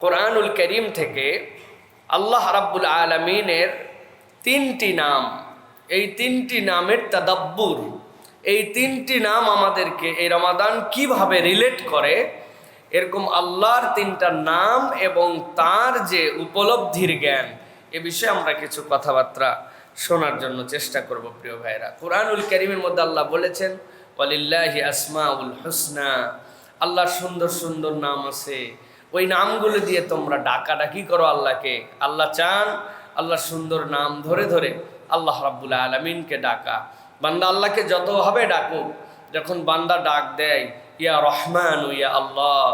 কোরআনুল করিম থেকে আল্লাহ রাব্বুল আলামিনের তিনটি নাম, এই তিনটি নামের তাদাব্বুর, এই তিনটি নাম আমাদেরকে এই রমাদান কিভাবে রিলেট করে, এরকম আল্লাহর তিনটা নাম এবং তার যে উপলব্ধির জ্ঞান, এ বিষয়ে আমরা কিছু কথাবার্তা শোনার জন্য চেষ্টা করব। প্রিয় ভাইরা, কোরআনুল কারীমের মধ্যে আল্লাহ বলেছেন ওয়ালিল্লাহি আসমাউল হুসনা, আল্লাহর সুন্দর সুন্দর নাম আছে, ওই নামগুলো দিয়ে তোমরা ডাকাডাকি করো আল্লাহকে। আল্লাহ চান আল্লাহর সুন্দর নাম ধরে ধরে আল্লাহ রাব্বুল আলামিনকে ডাকা। বান্দা আল্লাহকে যতভাবে ডাকুক, যখন বান্দা ডাক দেয় ইয়া রহমান ইয়া আল্লাহ,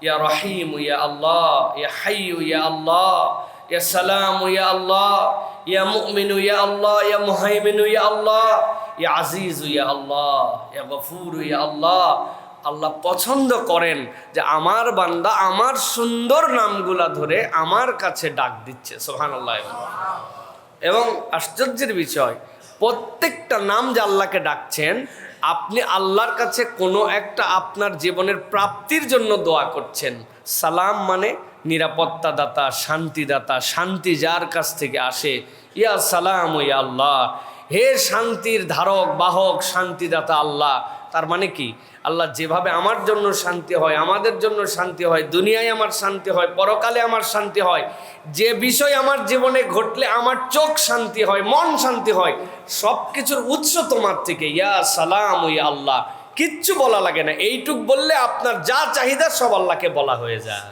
ইয়া রহিম ইয়া আল্লাহ, ইয়া হাইয়্যু ইয়া আল্লাহ, ইয়া সালাম ইয়া আল্লাহ, ইয়া মুমিন ইয়া আল্লাহ, ইয়া মুহাইমিন ইয়া আল্লাহ, ইয়া আজিজ ইয়া আল্লাহ, ইয়া গফুর ইয়া আল্লাহ, আল্লাহ পছন্দ করেন যে আমার বান্দা আমার সুন্দর নামগুলা ধরে আমার কাছে ডাক দিচ্ছে। সুবহানাল্লাহ। এবং আশ্চর্যের বিষয়, প্রত্যেকটা নাম যে আল্লাহকে ডাকছেন, আপনি আল্লাহর কাছে কোনো একটা আপনার জীবনের প্রাপ্তির জন্য দোয়া করছেন। সালাম মানে নিরাপত্তাদাতা, শান্তিদাতা, শান্তি যার কাছ থেকে আসে। ইয়া সালাম ইয়া আল্লাহ, হে শান্তির ধারক বাহক শান্তিদাতা আল্লাহ। তার মানে কি, আল্লাহ যেভাবে আমার জন্য শান্তি হয়, আমাদের জন্য শান্তি হয়, দুনিয়ায় আমার শান্তি হয়, পরকালে আমার শান্তি হয়, যে বিষয় আমার জীবনে ঘটলে আমার চোখ শান্তি হয়, মন শান্তি হয়, সব কিছুর উৎস তোমার থেকে। ইয়া সালাম ইয়া আল্লাহ, কিচ্ছু বলা লাগে না, এইটুক বললে আপনার যা চাহিদা সব আল্লাহকে বলা হয়ে যায়।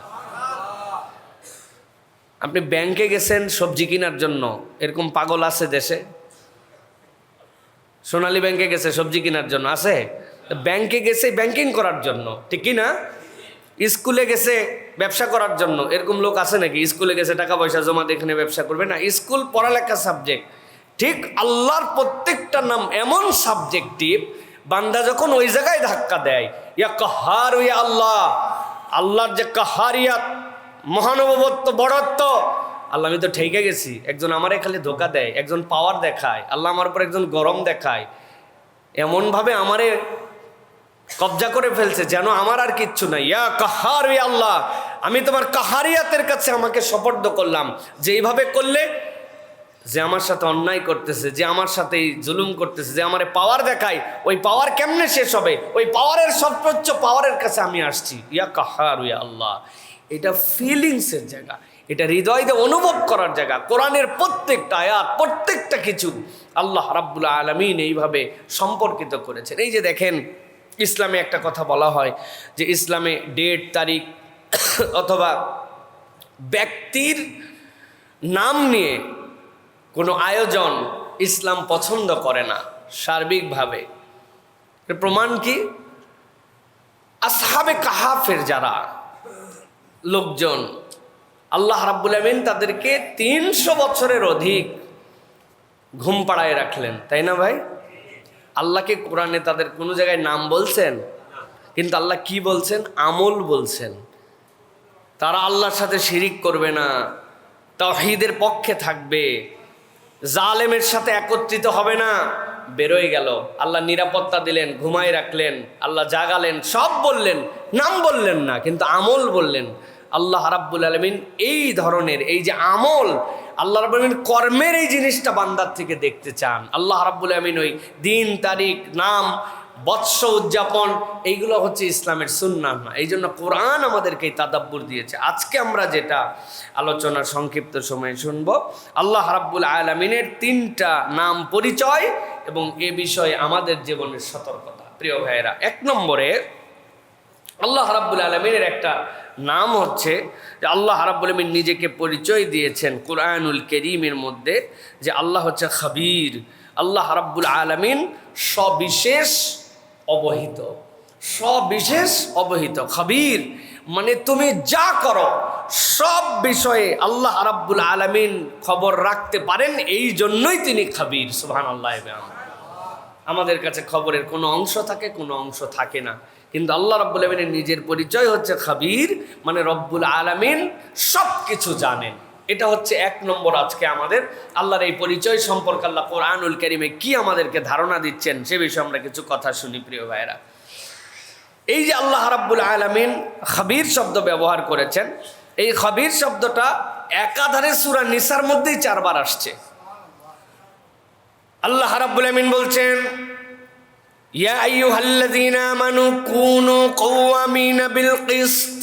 আপনি ব্যাংকে গেছেন সবজি কেনার জন্য, এরকম পাগল আছে দেশে? সোনালী ব্যাংকে গেছে সবজি কেনার জন্য, আছে? ব্যাংকে গেছে ব্যাংকিং করার জন্য, ঠিক কি না? স্কুলে গেছে ব্যবসা করার জন্য, এরকম লোক আছে নাকি? স্কুলে গেছে টাকা পয়সা জমা দিয়ে এখানে ব্যবসা করবে না, স্কুল পড়ালেখা সাবজেক্ট। ঠিক আল্লাহর প্রত্যেকটা নাম এমন সাবজেক্টিভ, বান্দা যখন ওই জায়গায় ধাক্কা দেয়, ইয়া কাহার ইয়া আল্লাহ, আল্লাহর যে কাহারিয়াত, মহানুভবত্ব, বড়ত্ব, আল্লাহ আমি তো ঠেকে গেছি। একজন আমারে খালি ধোকা দেয়, একজন পাওয়ার দেখায়, আল্লাহ আমার উপর একজন গরম দেখায়, এমনভাবে আমারে কবজা করে ফেলছে যেন আমার আর কিচ্ছু নাই। ইয়া কাহার ইয়া আল্লাহ, আমি তোমার কাহারিয়াতের কাছে আমাকে সুপর্দ করলাম। যে এইভাবে করলে, যে আমার সাথে অন্যায় করতেছে, যে আমার সাথে জুলুম করতেছে, যে আমারে পাওয়ার দেখায়, ওই পাওয়ার কেমনে শেষ হবে? ওই পাওয়ারের সর্বোচ্চ পাওয়ারের কাছে আমি আসছি। ইয়া কাহার ইয়া আল্লাহ, এটা ফিলিংসের জায়গা, এটা হৃদয় দিয়ে অনুভব করার জায়গা। কোরআনের প্রত্যেকটা আয়াত, প্রত্যেকটা কিছু আল্লাহ রাব্বুল আলামিন এইভাবে সম্পর্কিত করেছেন। এই যে দেখেন, ইসলামে একটা কথা বলা হয় যে ইসলামে ডেট, তারিখ অথবা ব্যক্তির নাম নিয়ে কোনো আয়োজন ইসলাম পছন্দ করে না সার্বিকভাবে। এর প্রমাণ কি? আসহাবে কাহাফের যারা লোকজন, আল্লাহ রাব্বুল আমিন তাদেরকে 300 বছরের অধিক ঘুম পাড়ায় রাখলেন, তাই না ভাই? আল্লাহকে কোরআনে তাদের কোনো জায়গায় নাম বলছেন, কিন্তু আল্লাহ কি বলছেন? আমল বলছেন। তারা আল্লাহর সাথে শিরিক করবে না, তাওহীদের পক্ষে থাকবে, জালেমের সাথে একত্রিত হবে না। বেরোয় গেল, আল্লাহ নিরাপত্তা দিলেন, ঘুমায় রাখলেন, আল্লাহ জাগালেন, সব বললেন, নাম বললেন না, কিন্তু আমল বললেন। আল্লাহ রাব্বুল আলামিন এই ধরনের, এই যে আমল, আল্লাহ রাব্বুল আলামিন কর্মের এই জিনিসটা বান্দার থেকে দেখতে চান। আল্লাহ রাব্বুল আলামিন ওই দিন, তারিখ, নাম, বৎস উদযাপন, এইগুলো হচ্ছে ইসলামের সুন্নাহ না। এই জন্য কোরআন আমাদেরকে এই তাদাব্বুর দিয়েছে। আজকে আমরা যেটা আলোচনার সংক্ষিপ্ত সময়ে শুনব, আল্লাহ রাব্বুল আলামিনের 3টা নাম পরিচয় এবং এ বিষয়ে আমাদের জীবনের সতর্কতা। প্রিয় ভাইয়েরা, 1 নম্বরে আল্লাহ রাব্বুল আলামিনের একটা নাম হচ্ছে যে আল্লাহ রাব্বুল আলামিন নিজেকে পরিচয় দিয়েছেন কোরআনুল কারীমের মধ্যে যে আল্লাহ হচ্ছে খবীর। আল্লাহ রাব্বুল আলামিন সবিশেষ অবহিত, সবিশেষ অবহিত। খবীর মানে তুমি যা করো সব বিষয়ে আল্লাহ রাব্বুল আলামিন খবর রাখতে পারেন, এই জন্যই তিনি খবীর। সুবহানাল্লাহ। আমাদের কাছে খবরের কোনো অংশ থাকে, কোনো অংশ থাকে না, কিন্তু আল্লাহ রাব্বুল আলামিনের নিজের পরিচয় হচ্ছে খবীর, মানে রব্বুল আলামিন সব কিছু জানেন। এটা হচ্ছে 1 নম্বর। আজকে আমাদের আল্লাহর এই পরিচয় সম্পর্কে আল্লাহ কোরআনুল কারীমে কি আমাদেরকে ধারণা দিচ্ছেন সে বিষয়ে আমরা কিছু কথা শুনি। প্রিয় ভাইয়েরা, এই যে আল্লাহ রাব্বুল আলামিন খবীর শব্দ ব্যবহার করেছেন, এই খবির শব্দটা একাধারে সূরা নিসার মধ্যেই 4 বার আসছে। আল্লাহ রাব্বুল আমিন বলছেন, ইয়া আইয়ুহাল্লাযীনা আমানু কুনু কওয়ামিনা বিল কিসত।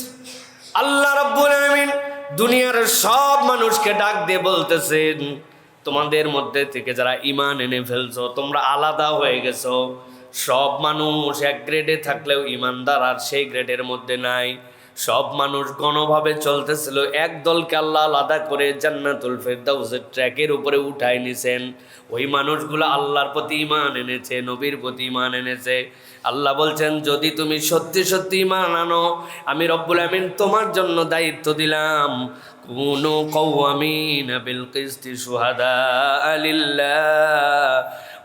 আল্লাহ রাব্বুল আমিন দুনিয়ার সব মানুষকে ডাক দিয়ে বলতেছেন, তোমাদের মধ্যে থেকে যারা ঈমান এনে ফেলছো, তোমরা আলাদা হয়ে গেছো। সব মানুষ এক গ্রেডে থাকলেও ঈমানদার আর সেই গ্রেডের মধ্যে নাই। সব মানুষ গণভাবে চলতেছিল, এক দলকে আল্লাহ আলাদা করে জান্নাতুল ফেরদাউসের ট্র্যাকের উপরে উঠায় নিছেন। ওই মানুষগুলো আল্লাহর প্রতি ঈমান এনেছে, নবীর প্রতি ঈমান এনেছে। আল্লাহ বলছেন, যদি তুমি সত্যি সত্যি ঈমান আনো, আমি রব্বুল আমিন তোমার জন্য দায়িত্ব দিলাম, কুনু কওয়ামিনা বিল কিসতি শুহাদা লিল্লাহ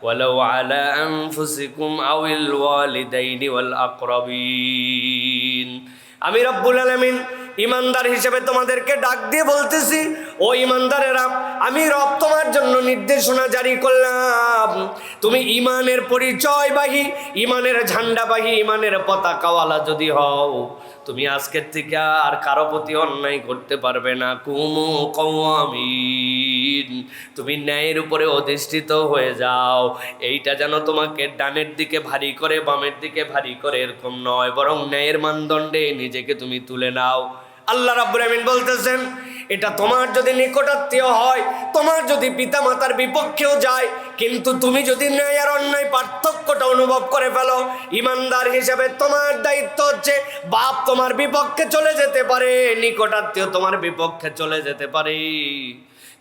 ওয়ালাউ আলা আনফুসিকুম আউল ওয়ালিদাইনি ওয়াল আকরাবিন। আমি রব্বুল আলামিন ঈমানদার হিসেবে তোমাদেরকে ডাক দিয়ে বলতেছি, ও ঈমানদারেরা, আমি রব তোমার জন্য নির্দেশনা জারি করলাম। তুমি ঈমানের পরিচয়বাহী, ঈমানের ঝান্ডাবাহী, ঈমানের পতাকাওয়ালা যদি হও, তুমি আজকের থেকে আর কারো প্রতি অন্যায় করতে পারবে না। কুনু কওয়ামিন, তুমি ন্যায়ের উপরে অধিষ্ঠিত হয়ে যাও। এইটা যেন তোমাকে ডানের দিকে ভারী করে, বামের দিকে ভারী করে এরকম নয়, বরং ন্যায়ের মানদণ্ডে নিজেকে তুমি তুলে নাও। আল্লাহ রাব্বুল আমিন বলতেছেন, এটা তোমার যদি নিকটাত্মীয় হয়, তোমার যদি পিতামাতার বিপক্ষেও যায়, কিন্তু তুমি যদি ন্যায় আর অন্যায় পার্থক্যটা অনুভব করে ফেলো, ঈমানদার হিসেবে তোমার দায়িত্ব হচ্ছে, বাপ তোমার বিপক্ষে চলে যেতে পারে, নিকটাত্মীয় তোমার বিপক্ষে চলে যেতে পারে,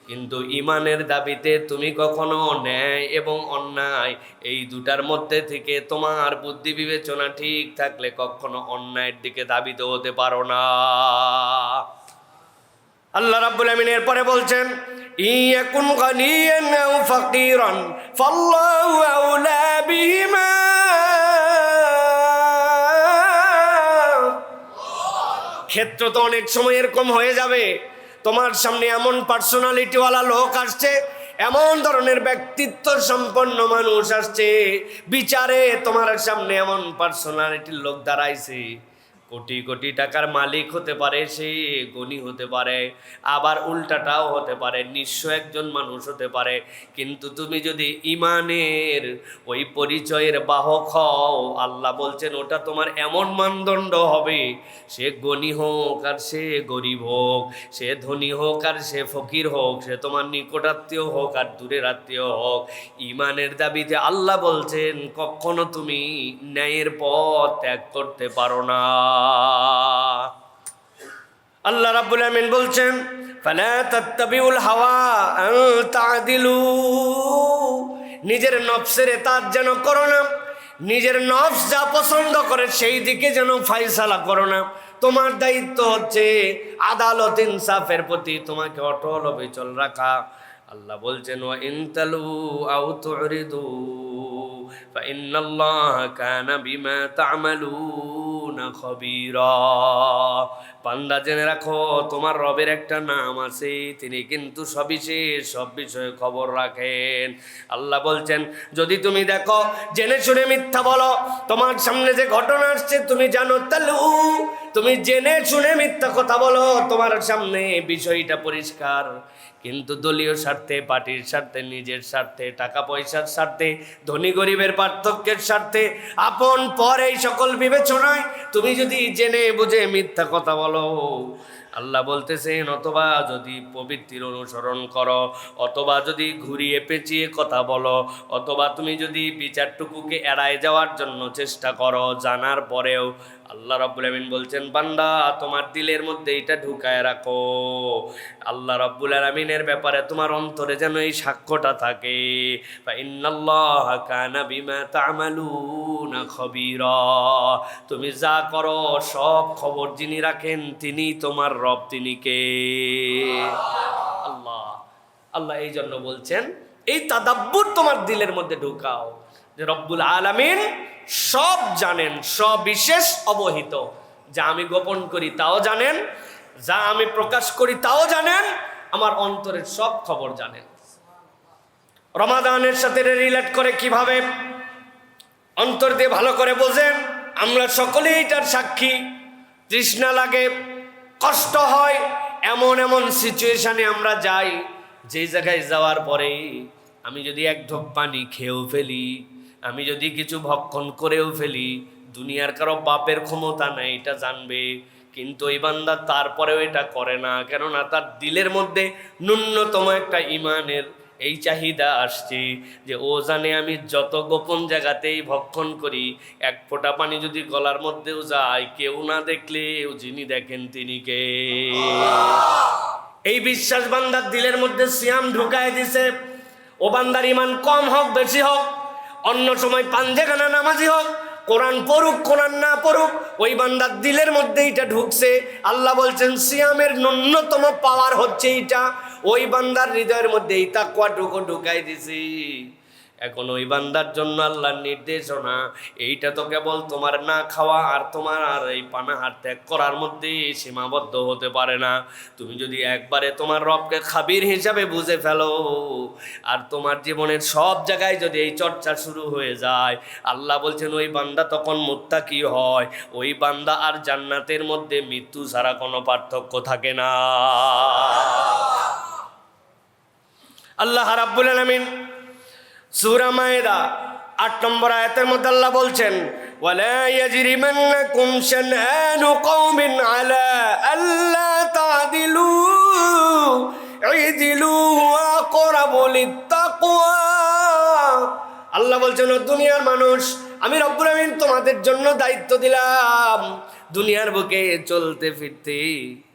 কিন্তু ঈমানের দাবিতে তুমি কখনো ন্যায় এবং অন্যায় এই দুটার মধ্যে থেকে তোমার বুদ্ধি বিবেচনা ঠিক থাকলে কখনো অন্যায়ের দিকে দাবিত হতে পারো না। আল্লাহ রাব্বুল আমিন এরপরে বলছেন, ইয়াকুন গানিয়ান আও ফাকিরান ফাল্লাহু আউলা বিহিমা। ক্ষেত্র তো অনেক সময় এরকম হয়ে যাবে, তোমার সামনে এমন পার্সোনালিটিওয়ালা লোক আসছে, এমন ধরনের ব্যক্তিত্ব সম্পন্ন মানুষ আসছে, বিচারে তোমার সামনে এমন পার্সোনালিটির লোক দাঁড়াইছে, কোটি কোটি টাকার মালিক হতে পারে, সে গণী হতে পারে, আবার উল্টাটাও হতে পারে, নিঃস্ব একজন মানুষ হতে পারে, কিন্তু তুমি যদি ঈমানের ওই পরিচয়ের বাহক হও, আল্লাহ বলছেন ওটা তোমার এমন মানদণ্ড হবে, সে গণী হোক আর সে গরিব হোক, সে ধনী হোক আর সে ফকির হোক, সে তোমার নিকটাত্মীয় হোক আর দূরের আত্মীয় হোক, ঈমানের দাবিতে আল্লাহ বলছেন কখনো তুমি ন্যায়ের পথ ত্যাগ করতে পারো না। আল্লাহ রাব্বুল আমিন বলছেন, ফালা তাত্তাবিউল হাওয়া আন তা'দিলু, নিজের নফসের ইতাআত যেন করো না, নিজের নফস যা পছন্দ করে সেই দিকে যেন ফায়সালা করো না। তোমার দায়িত্ব হচ্ছে আদালত ইনসাফের প্রতি তোমাকে অটল অবিচল রাখা। আল্লাহ বলছেন, ওয়া ইন তালু আও তুরিদু ফাইন্নাল্লাহা কানা বিমা তা'মালুনা খাবীরা। বান্দা জেনে রাখো, তোমার রবের একটা নাম আছে, তিনি কিন্তু সবিশেষ সব বিষয়ে খবর রাখেন। আল্লাহ বলছেন, যদি তুমি দেখো জেনে শুনে মিথ্যা বলো, তোমার সামনে যে ঘটনা আসছে তুমি জানো, তালু, তুমি জেনে শুনে মিথ্যা কথা বলো, তোমার সামনে বিষয়টা পরিষ্কার, কিন্তু দলীয় স্বার্থে, পার্টির স্বার্থে, নিজের স্বার্থে, টাকা পয়সার স্বার্থে, ধনী গরিবের পার্থক্যের স্বার্থে, আপন পর এই সকল বিবেচনায় তুমি যদি জেনে বুঝে মিথ্যা কথা বলো, আল্লাহ বলতেছেন, অথবা যদি প্রবৃত্তির অনুসরণ করো, অথবা যদি ঘুরিয়ে পেঁচিয়ে কথা বলো, অথবা তুমি যদি বিচারটুকুকে এড়ায় যাওয়ার জন্য চেষ্টা করো, জানার পরেও, আল্লাহ রাব্বুল আমিন বলছেন, বান্দা তোমার দিলের মধ্যে এটা ঢুকায় রাখো, আল্লাহ রাব্বুল আমিনের ব্যাপারে তোমার অন্তরে যেন এই সাক্ষ্যটা থাকে, ইন্নাল্লাহা কানা বিমা তা'মালুনা খাবীরা, তুমি যা করো সব খবর যিনি রাখেন তিনি তোমার রব, তিনি কে? আল্লাহ। আল্লাহ এই জন্য বলছেন, এই তাদাব্বুর তোমার দিলের মধ্যে ঢুকাও, যে রব্বুল আলামিন সব জানেন, সবিশেষ অবহিত, যা আমি গোপন করি তাও জানেন, যা আমি প্রকাশ করি তাও জানেন, আমার অন্তরের সব খবর জানেন। রমাদানের সাথে রিলেট করে কিভাবে অন্তর দিয়ে ভালো করে বোঝেন, আমরা সকলেই এটার সাক্ষী। তৃষ্ণা লাগে, কষ্ট হয়, এমন এমন সিচুয়েশনে আমরা যাই, যেই জায়গায় যাওয়ার পরে আমি যদি এক ঢোক পানি খেয়েও ফেলি, আমি যদি কিছু ভক্ষণ করেও ফেলি, দুনিয়ার কারো বাপের ক্ষমতা নেই এটা জানবে, কিন্তু ওই বান্দা তারপরেও এটা করে না, কেননা তার দিলের মধ্যে ন্যূনতম একটা ইমানের এই চাহিদা আসছে যে ও জানে আমি যত গোপন জায়গাতেই ভক্ষণ করি, এক ফোঁটা পানি যদি গলার মধ্যেও যায়, কেউ না দেখলেও যিনি দেখেন তিনি কে। এই বিশ্বাস বান্দার দিলের মধ্যে সিয়াম ঢুকায় দিছে। ও বান্দার ইমান কম হোক বেশি হোক, অন্য সময় পাঞ্জেখানা নামাজি হোক, কোরআন পড়ুক কোরআন না পড়ুক, ওই বান্দার দিলের মধ্যে এটা ঢুকছে। আল্লাহ বলছেন সিয়ামের ন্যূনতম পাওয়ার হচ্ছে এটা, ওই বান্দার হৃদয়ের মধ্যে এই তাকওয়াটুকু ঢুকাই দিছি। এখন ওই বান্দার জন্য আল্লাহর নির্দেশনা, এইটা তো কেবল তোমার না খাওয়া আর তোমার আর এই পানাহার ত্যাগ করার মধ্যে সীমাবদ্ধ হতে পারে না। তুমি যদি একবারে তোমার রবকে খাবির হিসাবে বুঝে ফেলো, আর তোমার জীবনের সব জায়গায় যদি এই চর্চা শুরু হয়ে যায়, আল্লাহ বলছেন ওই বান্দা তখন মুত্তাকি হয়, ওই বান্দা আর জান্নাতের মধ্যে মৃত্যু ছাড়া কোনো পার্থক্য থাকে না। আল্লাহ রাব্বুল আলামিন সূরা মায়েদা ৮ নম্বর আয়াতের মধ্যে আল্লাহ বলছেন, ওয়ালা ইয়াজরিমান্নাকুম শানআনু কওমিন আলা আল্লা তা'দিলু ইদিলু হুয়া আকরাবু লিত্তাকওয়া। আল্লাহ বলছেন ও দুনিয়ার মানুষ, আমি রব্বুল আমিন তোমাদের জন্য দায়িত্ব দিলাম দুনিয়ার বুকে চলতে ফিরতে,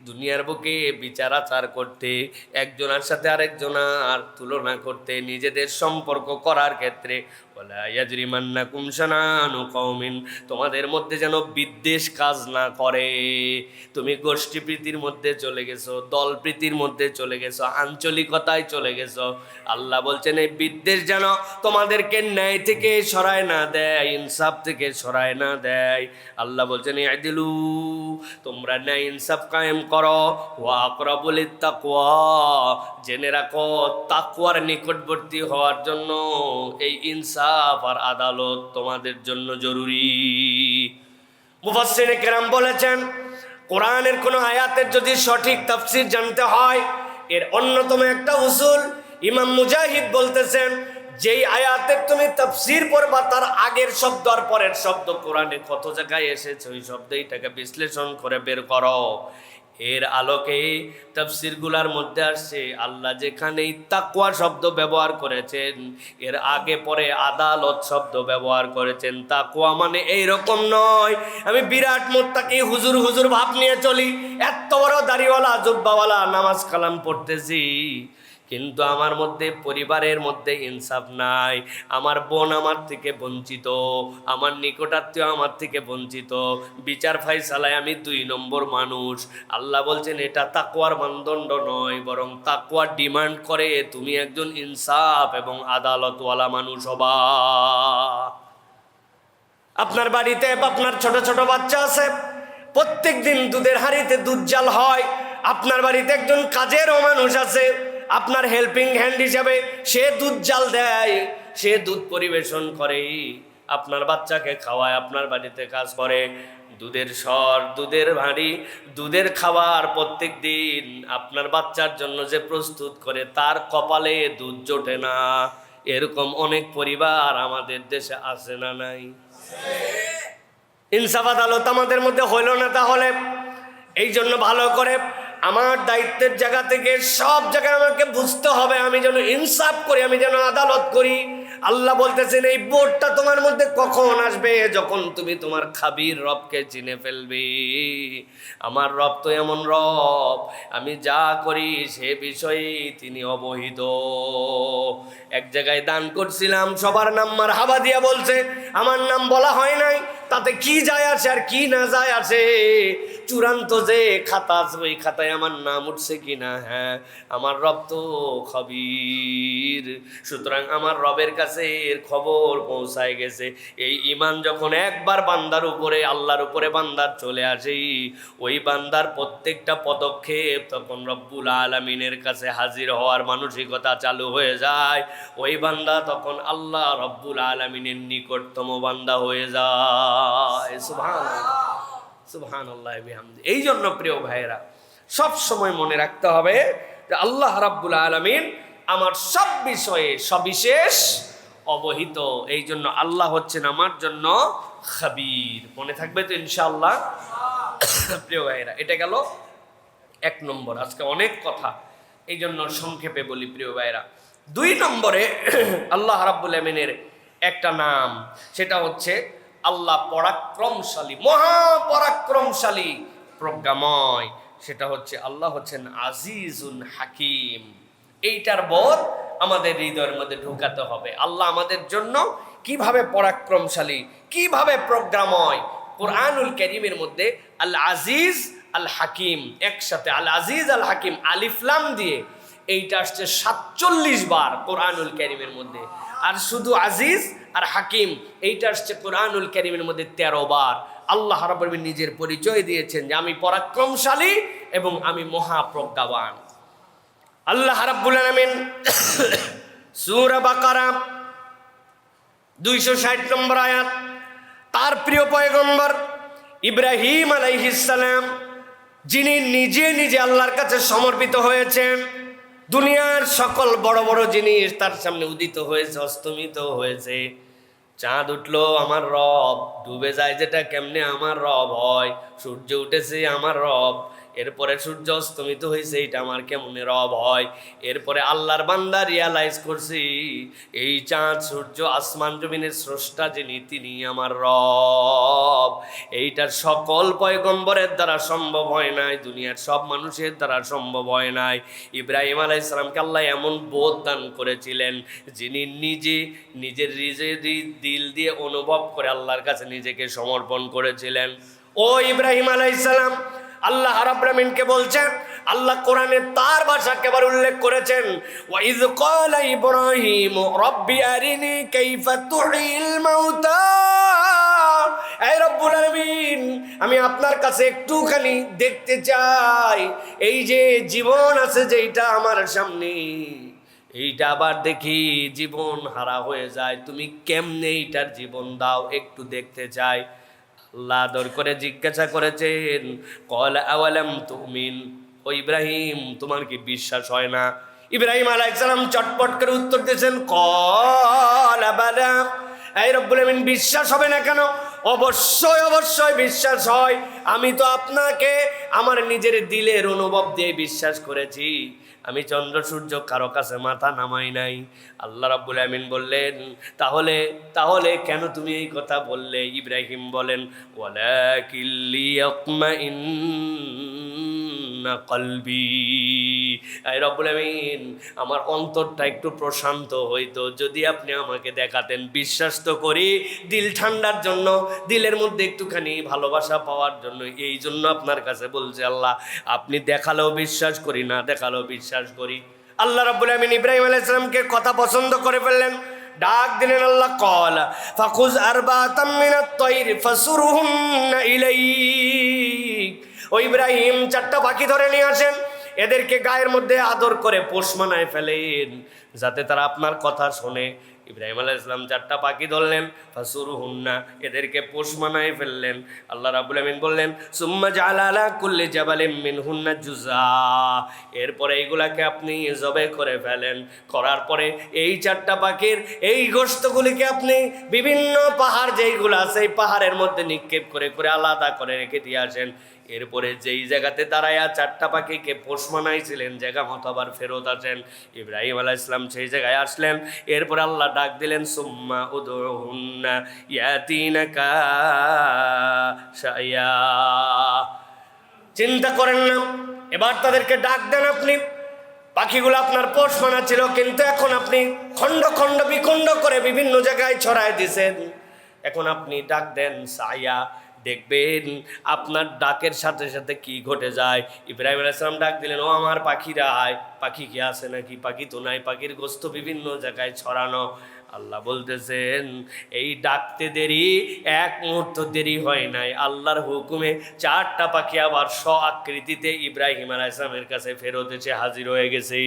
দুনিয়ার বুকে বিচার আচার করতে, একজনের সাথে আরেকজনের তুলনা করতে, নিজেদের সম্পর্ক করার ক্ষেত্রে ওয়ালা ইয়াজরিমান্নাকুম শানানু কওমিন, তোমাদের মধ্যে যেন বিদ্বেষ কাজ না করে। তুমি গোষ্ঠী প্রীতির মধ্যে চলে গেছো, দল প্রীতির মধ্যে চলে গেছো, আঞ্চলিকতায় চলে গেছো। আল্লাহ বলছেন এই বিদ্বেষ যেন তোমাদেরকে ন্যায় থেকে সরায় না দেয়, ইনসাফ থেকে সরায় না দেয়। আল্লাহ বলছেন ইদিলু, তোমরা ন্যায় ইনসাফ কায়েম করো, ওয়া আকরাবু লিত্তাকওয়া, জেনে রাখো তাকওয়ার নিকটবর্তী হওয়ার জন্য এই ইনসাফ আর আদালত তোমাদের জন্য জরুরি। মুফাসসিরে কেরাম বলেছেন কোরআনের কোন আয়াতের যদি সঠিক তাফসীর জানতে হয়, এর অন্যতম একটা উসুল ইমাম মুজাহিদ বলতেছেন, যেই আয়াতের তুমি তাফসীর পড়বা তার আগের শব্দ আর পরের শব্দ কোরআনে কত জায়গায় এসেছে, ওই শব্দটাকে বিশ্লেষণ করে বের করো। এর আলোকে তাফসীরগুলোর মধ্যে আসছে আল্লাহ যেখানেই তাকওয়া শব্দ ব্যবহার করেছেন, এর আগে পরে আদালত শব্দ ব্যবহার করেছেন। তাকওয়া মানে এইরকম নয় আমি বিরাট মুত্তাকি হুজুর হুজুর ভাব নিয়ে চলি, এত বড় দাড়িওয়ালা জুব্বাওয়ালা নামাজ কালাম পড়তেছি, কিন্তু আমার মধ্যে পরিবারের মধ্যে ইনসাফ নাই, আমার বোন আমার থেকে বঞ্চিত, আমার নিকটাত্মীয় আমার থেকে বঞ্চিত, বিচার ফাইসালায় আমি ২ নম্বর মানুষ। আল্লাহ বলছেন এটা তাকওয়ার মানদণ্ড নয়, বরং তাকওয়া ডিমান্ড করে তুমি একজন ইনসাফ এবং আদালতওয়ালা মানুষ হবা। আপনার বাড়িতে আপনার ছোট ছোট বাচ্চা আছে, প্রত্যেক দিন দুধের হাঁড়িতে দুধ জাল হয়। আপনার বাড়িতে একজন কাজেরও মানুষ আছে, আপনার হেল্পিং হ্যান্ড হিসাবে সে দুধ জাল দেয়, সে দুধ পরিবেশন করে, আপনার বাচ্চাকে খাওয়ায়, আপনার বাড়িতে কাজ করে। দুধের সর, দুধের হাঁড়ি, দুধের খাবার প্রত্যেক দিন আপনার বাচ্চার জন্য যে প্রস্তুত করে, তার কপালে দুধ জোটে না। এরকম অনেক পরিবার আমাদের দেশে আছে না নাই? ইনসাফ আদালত আমাদের মধ্যে হইল না। তাহলে এই জন্য ভালো করে আমার দায়িত্বের জায়গা থেকে সব জায়গায় আমাকে বুঝতে হবে আমি যেন ইনসাফ করি, আমি যেন আদালত করি। আল্লাহ বলতেছেন এই বোধটা তোমার মধ্যে কখন আসবে? যখন তুমি তোমার খাবির রবকে চিনে ফেলবে। আমার রব তো এমন রব, আমি যা করি সে বিষয়ে তিনি অবহিত। এক জায়গায় দান করছিলাম, সবার নাম মারহাবা দিয়া বলছে, আমার নাম বলা হয় নাই, তাতে কি যায় আসে আর কি না যায় আসে? চূড়ান্ত যে খাতা আছে ওই খাতায় আমার নাম উঠছে কিনা? হ্যাঁ, আমার রব তো খবীর। সুতরাং আমার রবের কাছে এর খবর পৌঁছায় গেছে। এই ঈমান যখন একবার বান্দার উপরে, আল্লাহর উপরে বান্দার চলে আসে, ওই বান্দার প্রত্যেকটা পদক্ষেপ তখন রব্বুল আলামিনের কাছে হাজির হওয়ার মানসিকতা চালু হয়ে যায়। ওই বান্দা তখন আল্লাহ রব্বুল আলামিনের নিকটতম বান্দা হয়ে যায়। সুবহানাল্লাহ, সুবহানাল্লাহ বিহামদি। এই জন্য প্রিয় ভাইয়েরা, সব সময় মনে রাখতে হবে যে আল্লাহ রাব্বুল আলামিন আমার সব বিষয়ে সবিশেষ অবহিত। এই জন্য আল্লাহ হচ্ছেন আমার জন্য খাবীর। মনে থাকবে তো ইনশাআল্লাহ? প্রিয় ভাইরা, এটা গেল 1 নম্বর। আজকে অনেক কথা, এই জন্য সংক্ষেপে বলি প্রিয় ভাইরা। 2 নম্বরে আল্লাহ রাব্বুল আলামিনের একটা নাম, সেটা হচ্ছে আল্লাহ পরাক্রমশালী, মহাপরাক্রমশালী, প্রজ্ঞাময়। সেটা হচ্ছে আল্লাহ হচ্ছেন আজিজুন হাকিম। এইটার বোধ আমাদের হৃদয়ের মধ্যে ঢুকাতে হবে। আল্লাহ আমাদের জন্য কিভাবে পরাক্রমশালী, কিভাবে প্রজ্ঞাময়। কোরআনুল কারীমের মধ্যে আল আজিজ আল হাকিম একসাথে, আল আজিজ আল হাকিম আলিফ লাম দিয়ে, এইটা আসছে 47 বার কোরআনুল কারীমের মধ্যে। আর শুধু আজিজ আর হাকিম এইটা আসছে কোরআনুল কারীমের মধ্যে 13 বার। আল্লাহ রাব্বুল আলামিন নিজের পরিচয় দিয়েছেন যে আমি পরাক্রমশালী এবং আমি মহাপ্রজ্ঞাবান। আল্লাহ রাব্বুল আলামিন সূরা বাকারা 260 নম্বর আয়াত, তার প্রিয় পয়গম্বর ইব্রাহিম আলাইহিস সালাম, যিনি নিজে নিজে আল্লাহর কাছে সমর্পিত হয়েছেন, দুনিয়ার সকল বড় বড় জিনিস তার সামনে উদিত হয়েছে, অস্তমিত হয়েছে। চাঁদ উঠলো আমার রব, ডুবে যায় যেটা কেমনে আমার রব হয়, সূর্য উঠেছে আমার রব, এরপরে সূর্য অস্তমিত হয়েছে এটা আমার কেমনে রব হয়। এরপরে আল্লাহর বান্দা রিয়ালাইজ করছি এই চাঁদ সূর্য আসমান জমিনের স্রষ্টা যিনি, তিনি আমার রব। এইটার সকল পয়গম্বরের দ্বারা সম্ভব হয় নাই, দুনিয়ার সব মানুষের দ্বারা সম্ভব হয় নাই। ইব্রাহিম আলাইহিস সালামকে আল্লাহ এমন বোধ দান করেছিলেন, যিনি নিজে নিজের দিল দিয়ে অনুভব করে আল্লাহর কাছে নিজেকে সমর্পণ করেছিলেন। ও ইব্রাহিম আলাইহিস সালাম, আল্লাহ রাব্বুল আলামিনকে বলছেন, আল্লাহ কোরআনে তার ভাষা কেবল উল্লেখ করেছেন, ওয়া ইয ক্বালা ইব্রাহিম রাব্বি আরিনি কাইফা তুহিল মাউতা। হে রব্বুল আলামিন, আমি আপনার কাছে একটুখানি দেখতে চাই, এই যে জীবন আছে যেটা আমার সামনে, এইটা আবার দেখি জীবন হারা হয়ে যায়, তুমি কেমনে এইটার জীবন দাও একটু দেখতে চাই। আল্লাহ আদর করে জিজ্ঞাসা করেছেন, কল আওয়ালাম তুমিন, ও ইব্রাহিম তোমার কি বিশ্বাস হয় না? ইব্রাহিম আলাইহিস সালাম চটপট করে উত্তর দিয়েছেন, কল বালা। এই রব্বুল আমিন, বিশ্বাস হবে না কেন? অবশ্যই অবশ্যই বিশ্বাস হয়। আমি তো আপনাকে আমার নিজের দিলের অনুভব দিয়ে বিশ্বাস করেছি, আমি চন্দ্র সূর্য কারো কাছে মাথা নামাই নাই। আল্লাহ রাব্বুল আমিন বললেন, তাহলে তাহলে কেন তুমি এই কথা বললে? ইব্রাহিম বলেন, ওয়ালাকিন লিয়াতমাইন্না কলবি। এই রব্বুল আমিন, আমার অন্তরটা একটু প্রশান্ত হইতো যদি আপনি আমাকে দেখাতেন। বিশ্বাস তো করি দিল ঠান্ডার জন্য, দিলের মধ্যে একটুখানি ভালোবাসা পাওয়ার জন্য, এই জন্য আপনার কাছে বলছে আল্লাহ, আপনি দেখালেও বিশ্বাস করি, না দেখালেও বিশ্বাস করি। আল্লাহ রাব্বুল আমিন ইব্রাহিম আলাইহিস সালামকে কথা পছন্দ করে ফেললেন, ডাক দিলেন আল্লাহ, কল ফাখুজ আরবাতাম মিনাত তায়র ফাসুরহুন্না ইলাইক। ও ইব্রাহিম, 4টা পাখি ধরে নিয়ে আসেন, এদেরকে গায়ের মধ্যে আদর করে পোষ মানায় ফেলেন, যাতে তারা আপনার কথা শোনে। ইব্রাহিম আলাইহিস সালাম 4টা পাখি ধরলেন, ফাসুরহুন্না, এদেরকে পোষ মানায় ফেললেন। আল্লাহ রাব্বুল আমিন বললেন, সুম্মা জাআলা আলা কুল্লি জাবালিন মিনহুন্না জুযা, এরপরে এইগুলাকে আপনি জবে করে ফেলেন। করার পরে এই 4টা পাখির এই গোশতগুলিকে আপনি বিভিন্ন পাহাড় যেইগুলো আছে এই পাহাড়ের মধ্যে নিক্ষেপ করে করে আলাদা করে রেখে দিয়ে আসেন। এরপরে যেই জায়গাতে দাঁড়ায়া 4টা পাখিকে পোষ মানাইছিলেন জায়গা মতো আবার ফেরত আসেন। ইব্রাহিম আলাইহিস সালাম সেই জায়গায় আসলেন। এরপরে আল্লাহ ডাক দিলেন, সুম্মা উদউহুন্না ইয়াতিনাকা শাইয়া। চিন্তা করেন না, এবার তাদেরকে ডাক দেন আপনি। পাখিগুলো আপনার পোষ মানা ছিল, কিন্তু এখন আপনি খণ্ড খণ্ড বিখণ্ড করে বিভিন্ন জায়গায় ছড়ায় দিয়েছেন। এখন আপনি ডাক দেন সায়া, দেখবেন আপনার ডাকের সাথে সাথে কি ঘটে যায়। ইব্রাহিম আলাইহিস সালাম ডাক দিলেন, ও আমার পাখিরা আয়। পাখি কি আছে নাকি? পাখি তো নাই, পাখির গোশত বিভিন্ন জায়গায় ছড়ানো। আল্লাহ বলতেছেন, এই ডাকতে দেরি, 1 মুহূর্ত দেরি হয় নাই, আল্লাহর হুকুমে 4টা পাখি আবার আকৃতিতে ইব্রাহিম আলাইহিস সালামের কাছে ফেরত এসে হাজির হয়ে গেছে।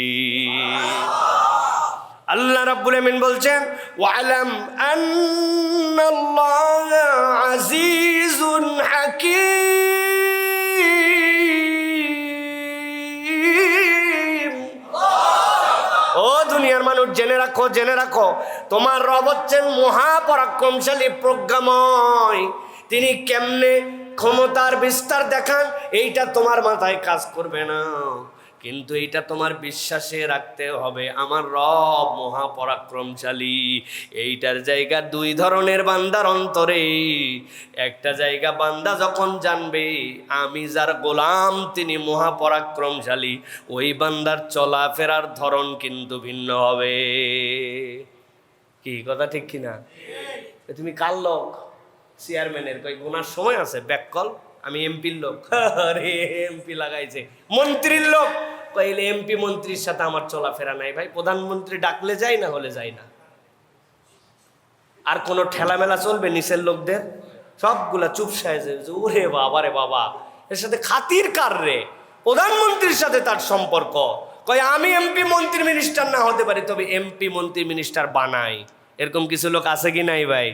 আল্লাহ রাব্বুল আমিন বলছেন, ওয়ালাম আন্নাল্লাহা আজিজুন হাকীম। দুনিয়ার মানুষ জেনে রাখো, জেনে রাখো, তোমার রব হচ্ছেন মহাপরাক্রমশালী, প্রজ্ঞাময়। তিনি কেমনে ক্ষমতার বিস্তার দেখান এইটা তোমার মাথায় কাজ করবে না, কিন্তু এটা তোমার বিশ্বাসে রাখতে হবে আমার রব মহাপরাক্রমশালী। এইটার জায়গা দুই ধরনের বান্দার অন্তরে। একটা জায়গা বান্দা যখন জানবে আমি যার গোলাম তিনি মহাপরাক্রমশালী, ওই বান্দার চলাফেরার ধরন কিন্তু ভিন্ন হবে। কি কথা ঠিক কিনা? তুমি কার লোক? চেয়ারম্যানের কই গোনার সময় আছে, ব্যাককল আমি এমপির লোক। আরে এমপি লাগাইছে। মন্ত্রীর লোক কইলে এমপি মন্ত্রীর সাথে আমার চলাফেরা নাই ভাই, প্রধানমন্ত্রী ডাকলে যাই, না হলে যাই না। আর কোনো ঠেলামেলা চলবে নিচের লোকদের? সবগুলা চুপসায় যে ওরে বাবা রে বাবা, এর সাথে খাতির কার রে? প্রধানমন্ত্রীর সাথে তার সম্পর্ক। কয় আমি এমপি মন্ত্রী মিনিস্টার না হতে পারি, তবে এমপি মন্ত্রী মিনিস্টার বানাই। এরকম কিছু লোক আছে কি নাই ভাই?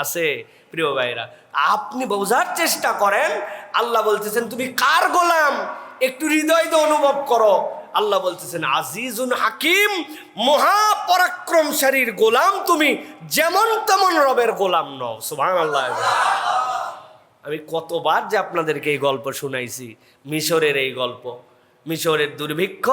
আছে। প্রিয় ভাইরা, আপনি বোঝার চেষ্টা করেন, আল্লাহ বলতেছেন তুমি কার গোলাম, একটু হৃদয় দিয়ে অনুভব করো। আল্লাহ বলতেছেন আজিজুন হাকিম, মহাপরাক্রমশালীর গোলাম তুমি, যেমন তেমন রবের গোলাম নও। সুবহানাল্লাহ। আমি কতবার যে আপনাদেরকে এই গল্প শুনাইছি, মিশরের এই গল্প, মিশরের দুর্ভিক্ষ,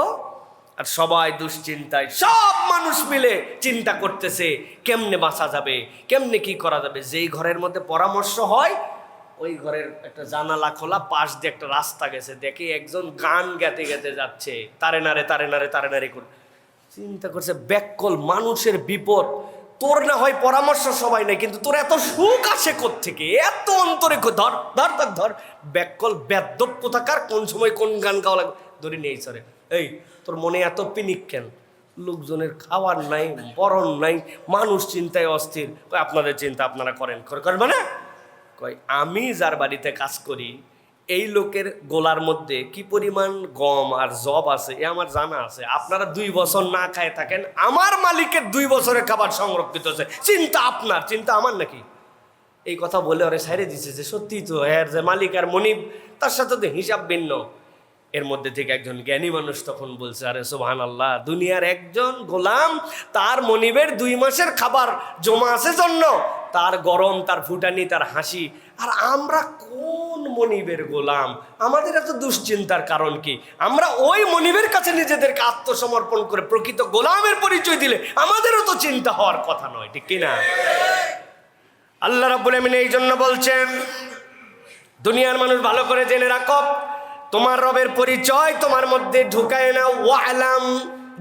আর সবাই দুশ্চিন্তায়, সব মানুষ মিলে চিন্তা করতেছে কেমনে বাঁচা যাবে, কেমনে কি করা যাবে। যেই ঘরের মধ্যে পরামর্শ হয়, ওই ঘরের একটা জানালা খোলা, পাশ দিয়ে একটা রাস্তা গেছে, দেখে একজন গান গাইতে গাইতে যাচ্ছে, তারে নারে তারে নারে তারে নারে করে। চিন্তা করছে ব্যাককল, মানুষের বিপদ, তোর না হয় পরামর্শ সবাই নাই, কিন্তু তোর এত সুখ আসে কোত্থেকে, এত অন্তরে ধর ধর ধর ধর। ব্যাককল বেদ্যপ কোথাকার, কোন সময় কোন গান গাওয়া লাগবে ধরে নিয়ে সরে। এই তোর মনে এত পিনিক কেন? লোকজনের খাওয়ার নাই, বরণ নাই, মানুষ চিন্তায় অস্থির। আপনাদের চিন্তা আপনারা করেন, করবেন না? কয় আমি যার বাড়িতে কাজ করি এই লোকের গোলার মধ্যে কি পরিমাণ গম আর জব আছে এ আমার জানা আছে। আপনারা 2 বছর না খায় থাকেন, আমার মালিকের 2 বছরের খাবার সংরক্ষিত আছে। চিন্তা আপনার, চিন্তা আমার নাকি? এই কথা বলে ওরে ছাইড়ে দিচ্ছে যে সত্যি তো, এর যে মালিক আর মনিব তার সাথে তো হিসাব ভিন্ন। এর মধ্যে থেকে একজন জ্ঞানী মানুষ তখন বলছে, আরে সুবহানাল্লাহ, দুনিয়ার একজন গোলাম, তার মনিবের 2 মাসের খাবার জমা আছে জন্য, তার গরম, তার ফুটানি, তার হাসি। আর আমরা কোন মনিবের গোলাম? আমাদের এত দুশ্চিন্তার কারণ কি? আমরা ওই মনিবের কাছে নিজেদেরকে আত্মসমর্পণ করে প্রকৃত গোলামের পরিচয় দিলে আমাদেরও তো চিন্তা হওয়ার কথা নয়, ঠিক কিনা? আল্লাহ রাব্বুল আমিন এই জন্য বলছেন, দুনিয়ার মানুষ ভালো করে জেনে রাখো, তোমার রবের পরিচয় তোমার মধ্যে ঢুকায় না। ওয়ালাম,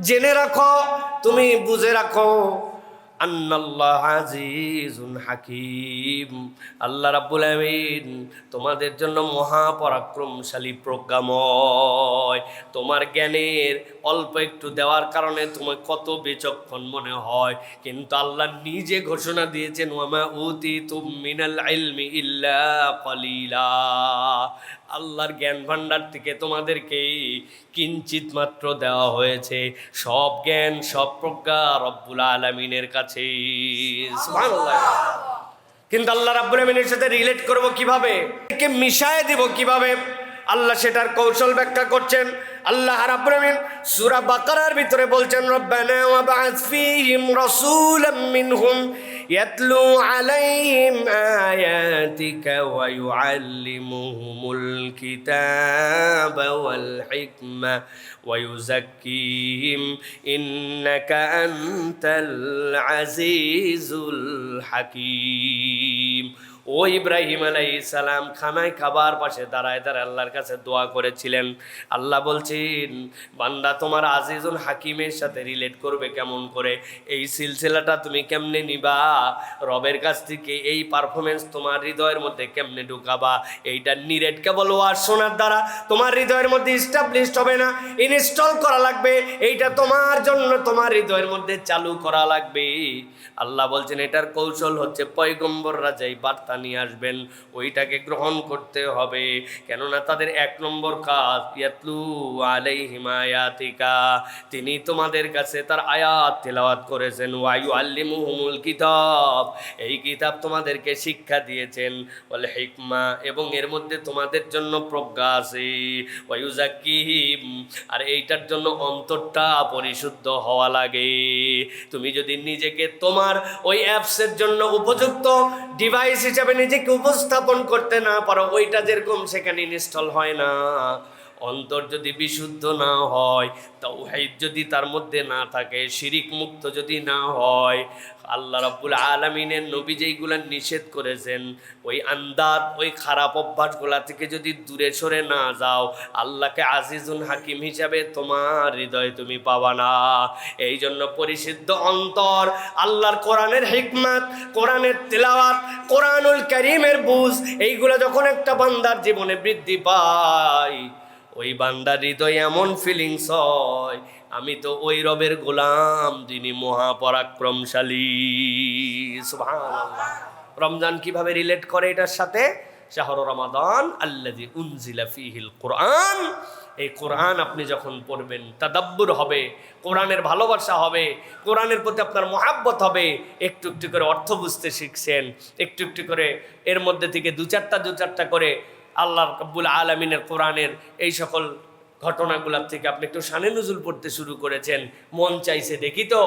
জেনে রাখো, তুমি বুঝে রাখো, আন্নাল্লাহ আজিজুন হাকিম, আল্লাহ রাব্বুল আমিন তোমাদের জন্য মহাপরাক্রমশালী, প্রজ্ঞাময়। তোমার জ্ঞানের অল্প একটু দেওয়ার কারণে তোমার কত বিচক্ষণ মনে হয়, কিন্তু আল্লাহ নিজে ঘোষণা দিয়েছেন ওয়ামা উতিতুম মিনাল ইলমি ইল্লা কলিলা। আল্লাহর জ্ঞান ভান্ডার থেকে তোমাদেরকে কিঞ্চিত মাত্র দেওয়া হয়েছে। সব জ্ঞান, সব প্রজ্ঞা রব্বুল আলামিনের কাছে। সুবহানাল্লাহ। কিন্তু আল্লাহ রাব্বুল আমিনের সাথে রিলেট করব কিভাবে, একে মিশায় দিব কিভাবে, আল্লাহ সেটার কৌশল ব্যাখ্যা করছেন। আল্লাহ রাব্বুল আমিন সূরা বাকারার ভিতরে বলছেন, রব্বানা ওয়াবআস ফীহিম রাসূলাম মিনহুম ইয়াতলু আলাইহিম আয়াতিকা ওয়া ইউআল্লিমুহুমুল কিতাবা ওয়াল হিকমা ওয়া ইউযাক্কিহিম ইন্নাকা আনতাল আজিজুল হাকীম। ও ইব্রাহিম আলাইহিস সালাম খানায় খাবার পাশে দাঁড়ায় দাঁড়ায় আল্লাহর কাছে দোয়া করেছিলেন। আল্লাহ বলছেন, বান্দা তোমার আজিজুল হাকিমের সাথে রিলেট করবে কেমন করে, এই সিলসিলাটা তুমি কেমনে নিবা, রবের কাছ থেকে এই পারফরমেন্স তোমার হৃদয়ের মধ্যে কেমনে ঢুকাবা, এইটা নিরেট কেবল ওয়াজ শোনার দ্বারা তোমার হৃদয়ের মধ্যে ইস্টাবলিশড হবে না, ইনস্টল করা লাগবে। এইটা তোমার জন্য তোমার হৃদয়ের মধ্যে চালু করা লাগবে। আল্লাহ বলছেন এটার কৌশল হচ্ছে পয়গম্বররা যেই বার্তা নিয়ে আসবেন ওইটাকে গ্রহণ করতে হবে, কেননা তাদের 1 নম্বর কাজ ইয়াতলু আলাইহিম আয়াতিকা, তিনি তোমাদের কাছে তার আয়াত তেলাওয়াত করেছেন। ওয়া ইউআল্লিমুহুমুল কিতাব, এই কিতাব তোমাদেরকে শিক্ষা দিয়েছেন। ওয়াল হিকমা, এবং এর মধ্যে তোমাদের জন্য প্রজ্ঞা আছে। ওয়া ইউযাক্কিহিম, আর এইটার জন্য অন্তরটা পরিশুদ্ধ হওয়া লাগে। তুমি যদি নিজেকে তোমার ওই অ্যাপসের জন্য উপযুক্ত ডিভাইস হিসেবে নিজেকে উপস্থাপন করতে না পারো, ওইটা যেরকম সেখানে ইনস্টল হয় না। অন্তর যদি বিশুদ্ধ না হয়, তাওহীদ যদি তার মধ্যে না থাকে, শিরিক মুক্ত যদি না হয়, আল্লাহ রাব্বুল আলামিনের নবী যেইগুলা নিষেধ করেছেন, ওই আন্দাজ, ওই খারাপ অভ্যাসগুলা থেকে যদি দূরে সরে না যাও, আল্লাহকে আজিজুল হাকিম হিসাবে তোমার হৃদয় তুমি পাবা না। এই জন্য পরিশুদ্ধ অন্তর, আল্লাহর কোরআনের হিকমত, কোরআনের তিলাওয়াত, কোরআনুল কারীমের বুঝ, এইগুলা যখন একটা বান্দার জীবনে বৃদ্ধি পায়, ওই বান্দার হৃদয়ে এমন ফিলিংস হয়, আমি তো ওই রবের গোলাম যিনি মহাপরাক্রমশালী। সুবহানাল্লাহ। রমজান কিভাবে রিলেট করে এটার সাথে? শাহরু রমাদান আল্লাযী উনজিলা ফীহিল কুরআন, এই কোরআন আপনি যখন পড়বেন, তাদাব্বুর হবে, কোরআনের ভালোবাসা হবে, কোরআনের প্রতি আপনার মহাব্বত হবে, একটু একটু করে অর্থ বুঝতে শিখছেন, একটু একটু করে এর মধ্যে থেকে দু চারটা করে আল্লাহ রাব্বুল আলামিনের কোরআনের এই সকল ঘটনাগুলোর থেকে আপনি একটু শানে নুজুল পড়তে শুরু করেছেন। মন চাইছে দেখি তো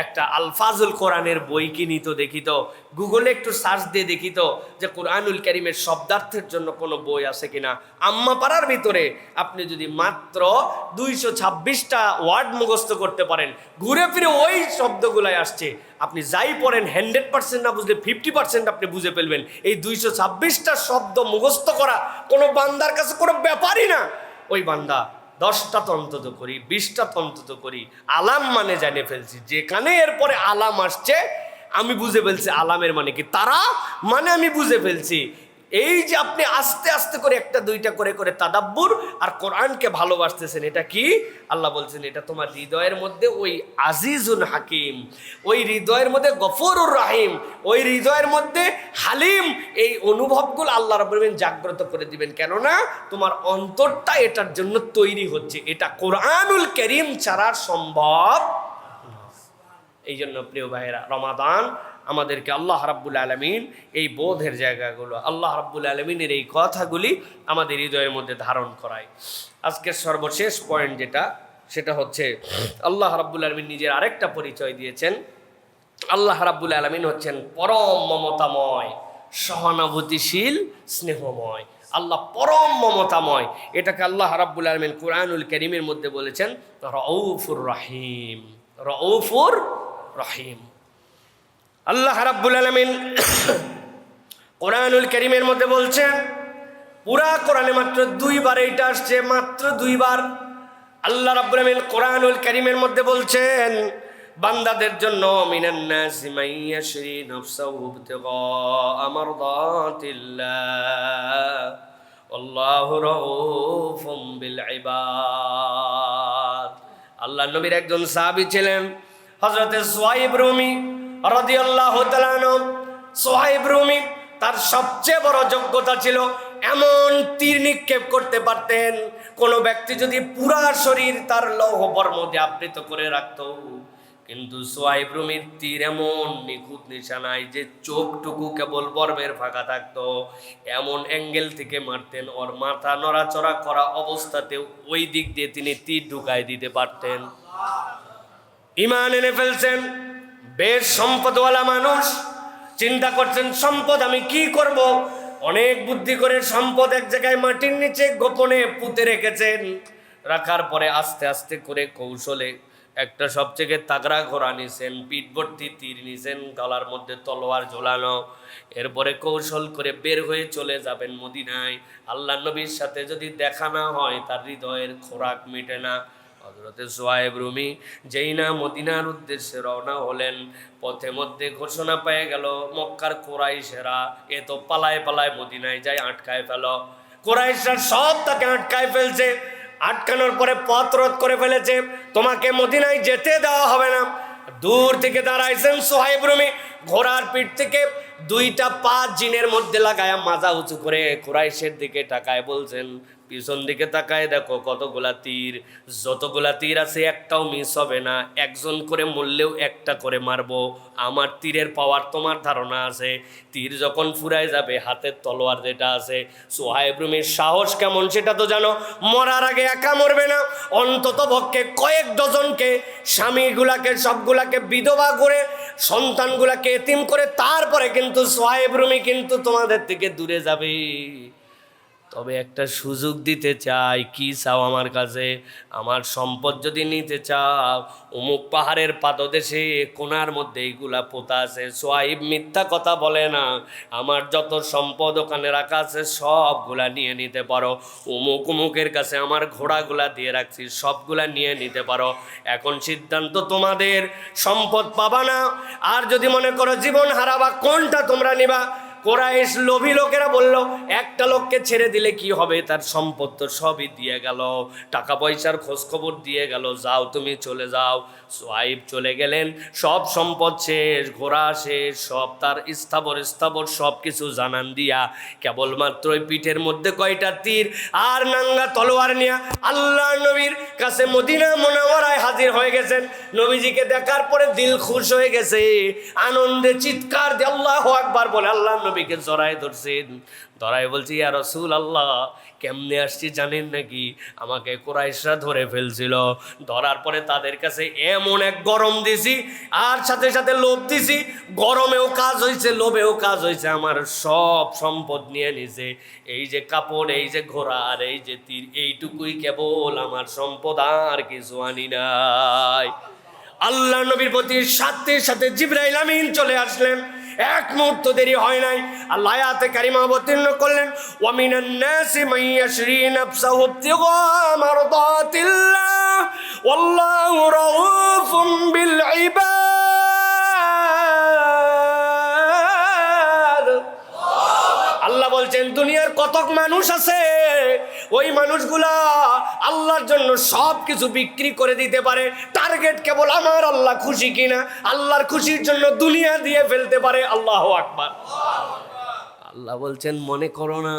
একটা আলফাজুল কোরআনের বই কিনি তো, দেখি তো গুগলে একটু সার্চ দিয়ে দেখি তো যে কোরআনুল কারীমের শব্দার্থের জন্য কোনো বই আছে কিনা। আম্মা পাড়ার ভিতরে আপনি যদি মাত্র 226টা ওয়ার্ড মুখস্থ করতে পারেন, ঘুরে ফিরে ওই শব্দগুলাই আসছে, আপনি যাই পড়েন 100% না বুঝলে 50% আপনি বুঝে ফেলবেন। এই 226টা শব্দ মুখস্থ করা কোনো বান্দার কাছে কোনো ব্যাপারই না। ওই বান্দা 10টা অন্তত করি, 20টা অন্তত করি, আলাম মানে জানে ফেলছি, যেখানে এরপরে আলাম আসছে আমি বুঝে ফেলছি আলামের মানে কি, তারা মানে আমি বুঝে ফেলছি। এই যে আপনি আস্তে আস্তে করে একটা দুইটা করে করে তাদাব্বুর আর কোরআনকে ভালোবাসতেছেন, এটা কি? আল্লাহ বলছেন এটা তোমার হৃদয়ের মধ্যে ওই আজিজুল হাকিম, ওই হৃদয়ের মধ্যে গফুরুর রহিম, ওই হৃদয়ের মধ্যে হালিম, এই অনুভবগুলো আল্লাহ রাব্বুল আলামিন জাগ্রত করে দিবেন। কেননা তোমার অন্তরটা এটার জন্য তৈরি হচ্ছে, এটা কোরআনুল কারীম ছাড়া সম্ভব। এই জন্য প্রিয় ভাইয়েরা, রমাদান আমাদেরকে আল্লাহ রাব্বুল আলামিন এই বোধের জায়গাগুলো, আল্লাহ রাব্বুল আলামিনের এই কথাগুলি আমাদের হৃদয়ের মধ্যে ধারণ করায়। আজকের সর্বশেষ পয়েন্ট যেটা, সেটা হচ্ছে আল্লাহ রাব্বুল আলামিন নিজের আরেকটা পরিচয় দিয়েছেন। আল্লাহ রাব্বুল আলামিন হচ্ছেন পরম মমতাময়, সহানুভূতিশীল, স্নেহময়। আল্লাহ পরম মমতাময়, এটাকে আল্লাহ রাব্বুল আলামিন কোরআনুল কারীমের মধ্যে বলেছেন রউফুর রহিম। রউফুর রহিম। আল্লাহ রাব্বুল আলামিন কোরআনুল কারীমের মধ্যে বলছেন, পুরা কোরআনে মাত্র 2 বার এইটা আসছে, মাত্র 2 বার। আল্লাহ রাব্বুল আলামিন কোরআনুল কারীমের মধ্যে বলছেন বান্দাদের জন্য মিনান নাসি মান ইয়াশরি নাফসাহু ইবতিগা মারদাতিল্লাহ আল্লাহু রাউফুম বিল ইবাদ। আল্লাহ নবীর একজন সাহাবী ছিলেন হযরতে সুহাইব রুমি রাদিয়াল্লাহু তাআলা আনহু। সুহাইব রুমি, তার সবচেয়ে বড় যোগ্যতা ছিল এমন তীর নিক্ষেপ করতে পারতেন, কোনো ব্যক্তি যদি পুরা শরীর তার লৌহ বর্ম দিয়ে আবৃত করে রাখত, কিন্তু সুহাইব রুমির তীর এমন নিখুঁত নিশানায় যে চোখটুকু কেবল বর্মের ফাঁকা থাকতো, এমন অ্যাঙ্গেল থেকে মারতেন, ওর মাথা নড়াচড়া করা অবস্থাতেও ওই দিক দিয়ে তিনি তীর ঢুকায় দিতে পারতেন। ঈমান এনে ফেলছেন, বেশ সম্পদওয়ালা মানুষ, চিন্তা করছেন সম্পদ আমি কি করব। অনেক বুদ্ধি করে সম্পদ এক জায়গায় মাটির নিচে গোপনে পুঁতে রেখেছেন। রাখার পরে আস্তে আস্তে করে কৌশলে একটা সবচেয়ে তাগড়া ঘোড়া নিছেন, পিঠ ভর্তি তীর নিছেন, গলার মধ্যে তলোয়ার ঝোলানো। এরপরে কৌশল করে বের হয়ে চলে যাবেন মদিনায়। আল্লাহ নবীর সাথে যদি দেখা না হয় তার হৃদয়ের খোরাক মিটে না। হযরতে সুহাইব রুমি যেই না মদিনার উদ্দেশ্যে রওনা হলেন, পথে মধ্যে ঘোষণা পেয়ে গেল মক্কার কুরাইশেরা এ তো পালায় পালায় মদিনায় যায় আটকায় ফেল। কুরাইশরা সব তাকে আটকায় ফেলছে, আটকানোর পরে পথ রোধ করে ফেলেছে, তোমাকে মদিনায় যেতে দেওয়া হবে না। দূর থেকে দাঁড়াইছেন সুহাইব রুমি, ঘোড়ার পিঠ থেকে 2টা পা জিনের মধ্যে লাগায়া মাজা উঁচু করে কুরাইশের দিকে তাকায় বলছেন, পিছন দিকে তাকায় দেখো কতগুলা তীর, যতগুলা তীর আছে একটাও মিস হবে না, একজন করে মরলেও একটা করে মারবো। আমার তীরের পাওয়ার তোমার ধারণা আছে? তীর যখন ফুরায় যাবে, হাতের তলোয়ার যেটা আছে, সোহাইব রুমির সাহস কেমন সেটা তো জানো। মরার আগে একা মরবে না, অন্তত পক্ষে কয়েক ডজনকে, স্বামীগুলাকে সবগুলাকে বিধবা করে, সন্তানগুলাকে এতিম করে, তারপরে কিন্তু সোহাইব রুমি কিন্তু তোমাদের থেকে দূরে যাবে। তবে একটা সুযোগ দিতে চাই। কি চাও আমার কাছে? আমার সম্পদ যদি নিতে চাও, অমুক পাহাড়ের পাদদেশে কোনার মধ্যে এইগুলা পোতা আছে। সোহাইব মিথ্যা কথা বলে না, আমার যত সম্পদ ওখানে রাখা আছে সবগুলা নিয়ে নিতে পারো। অমুকের কাছে আমার ঘোড়াগুলা দিয়ে রাখছি, সবগুলা নিয়ে নিতে পারো। এখন সিদ্ধান্ত তোমাদের, সম্পদ পাবা না, আর যদি মনে করো জীবন হারাবা, কোনটা তোমরা নিবা? কোরাইশ লোভী লোকেরা বলল, একটা লোককে ছেড়ে দিলে কি হবে, তার সম্পদ তো সবই দিয়ে গেল, টাকা পয়সার খোঁজ খবর দিয়ে গেল, যাও তুমি চলে যাও। সোহাইব চলে গেলেন, সব সম্পদ শেষ, ঘোড়া শেষ, সব তার স্থাবর সব কিছু জানান দিয়া কেবলমাত্র ওই পিঠের মধ্যে কয়টা তীর আর নাঙ্গা তলোয়ার নিয়ে আল্লাহ নবীর কাছে মদিনা মুনাওয়ারায় হাজির হয়ে গেছেন। নবীজিকে দেখার পরে দিল খুশ হয়ে গেছে, আনন্দে চিৎকার দিয়ে আল্লাহু আকবার বলে আল্লাহ নবীকে জড়ায় ধরছেন। ধরাই বলছি, ইয়া রাসূলুল্লাহ, কেমনে আসছি জানেন নাকি? আমাকে কুরাইশরা ধরে ফেলছিল, ধরার পরে তাদের কাছে এমন এক গরম দিছি, আর সাথে সাথে লোভ দিছি, গরমেও কাজ হয়েছে, লোভেও কাজ হয়েছে, আমার সব সম্পদ নিয়ে নিছে। এই যে কাপড়, এই যে ঘোড়া, আর এই যে তীর, এইটুকুই কেবল আমার সম্পদ, আর কিছু আনি নাই। আল্লাহ নবীর প্রতি সাথে সাথে জিবরাইল আমিন চলে আসলেন, এক মুহূর্ত দেরি হয় নাই। আল্লাহ আয়াতে কারিমা অবতীর্ণ করলেন, ওয়া মিনান নাসি মান ইয়াশরি নাফসাহু ইবতিগা মারদাতিল্লাহ ওয়াল্লাহু রাউফুম বিল ইবাদ। আল্লাহ বলছেন, দুনিয়ার কতক মানুষ আছে, ওই মানুষগুলা আল্লাহর জন্য সব কিছু বিক্রি করে দিতে পারে, টার্গেট কেবল আমার আল্লাহ খুশি কিনা, আল্লাহর খুশির জন্য দুনিয়া দিয়ে ফেলতে পারে। আল্লাহু আকবার। আল্লাহ বলছেন, মনে করো না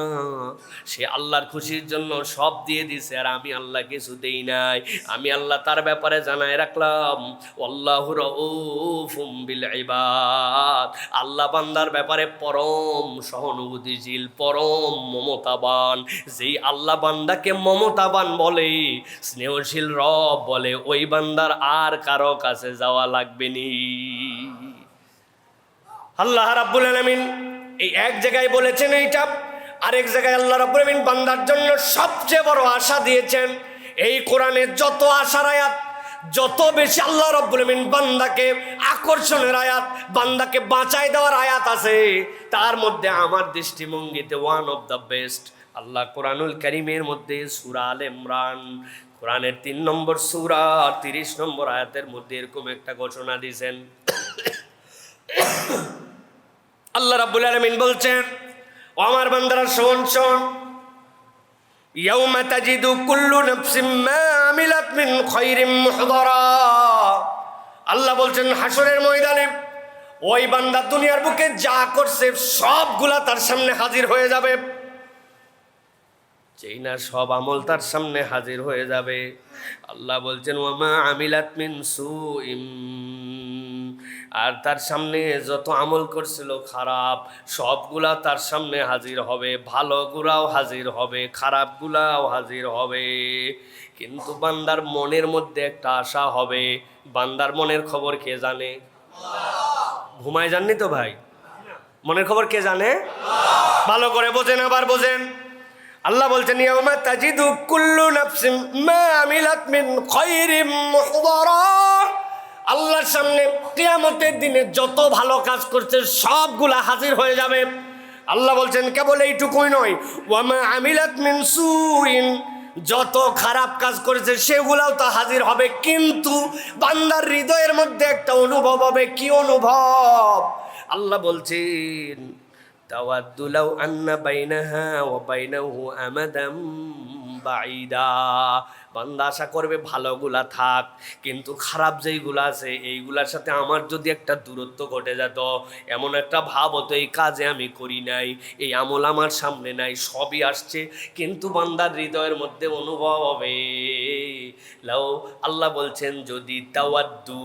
সে আল্লাহর খুশির জন্য সব দিয়ে দিছে আর আমি আল্লাহ কিছু দেই নাই। আমি আল্লাহ তার ব্যাপারে জানায় রাখলাম, আল্লাহু রাউফুম বিল ইবাদ। আল্লাহ বান্দার ব্যাপারে পরম সহানুভূতিশীল, পরম মমতাবান। যেই আল্লাহ বান্দাকে মমতাবান বলে, স্নেহশীল রব বলে, ওই বান্দার আর কারো কাছে যাওয়া লাগবে নি। আল্লাহ রাব্বুল আলামিন এই এক জায়গায় বলেছেন এইটা, আরেক জায়গায় আল্লাহ রাব্বুল আলামিন বান্দার জন্য সবচেয়ে বড় আশা দিয়েছেন। এই কোরআনে যত আশার আয়াত, যত বেশি আল্লাহ রাব্বুল আলামিন বান্দাকে আকর্ষণের আয়াত, বান্দাকে বাঁচায় দেওয়ার আয়াত আছে, তার মধ্যে আমার দৃষ্টিভঙ্গিতে ওয়ান অফ দ্য বেস্ট আল্লাহ কোরআনুল কারীমের মধ্যে সূরা আলে ইমরান, কোরআনের 3 নম্বর সূরা 30 নম্বর আয়াতের মধ্যে এরকম একটা ঘোষণা দিয়েছেন। আল্লাহ রাব্বুল আলামিন বলছেন, ও আমার বান্দারা শোন শোন, ইয়াউমা তাজিদু কুল্লু নাফসিম মা আমিলাত মিন খায়রিন মুহদারা। আল্লাহ বলছেন, হাসরের ময়দানে ওই বান্দা দুনিয়ার বুকে যা করছে সবগুলা তার সামনে হাজির হয়ে যাবে। যেই না সব আমল তার সামনে হাজির হয়ে যাবে, আল্লাহ বলছেন, ওয়া মা আমিলাত মিন সুইম, আর তার সামনে যত আমল করছিল খারাপ, সবগুলা তার সামনে হাজির হবে, ভালোগুলাও হাজির হবে, খারাপগুলাও হাজির হবে। কিন্তু বান্দার মনের মধ্যে একটা আশা হবে। বান্দার মনের খবর কে জানে? ঘুমায় যাননি তো ভাই? মনের খবর কে জানে? ভালো করে বোঝেন, আবার বোঝেন। আল্লাহ বলছেন, ইয়াউমা তাজিদু কুল্লু নাফসিন মা আমিলাত মিন খায়রিন মুহদারা। আল্লাহর সামনে কিয়ামতের দিনে যত ভালো কাজ করছে সবগুলা হাজির হয়ে যাবে। আল্লাহ বলছেন, কেবল এইটুকুই নয়, ওয়া মা আমিলাত মিন সুইন, যত খারাপ কাজ করেছে সেগুলাও তো হাজির হবে। কিন্তু বান্দার হৃদয়ের মধ্যে একটা অনুভব হবে। কি অনুভব? আল্লাহ বলছেন, তাওয়াদ্দু লাউ আন্না বাইনাহা ওয়া বাইনাহু আমাদাম বাঈদা। বান্দা আশা করবে ভালোগুলা থাক, কিন্তু খারাপ যেইগুলা আছে এইগুলার সাথে আমার যদি একটা দূরত্ব ঘটে যেত, এমন একটা ভাব হতো এই কাজে আমি করি নাই, এই আমল আমার সামনে নাই, সবই আসছে কিন্তু বান্দার হৃদয়ের মধ্যে অনুভব হবে লাও, আল্লাহ বলছেন যদি তাওয়াদ্দু,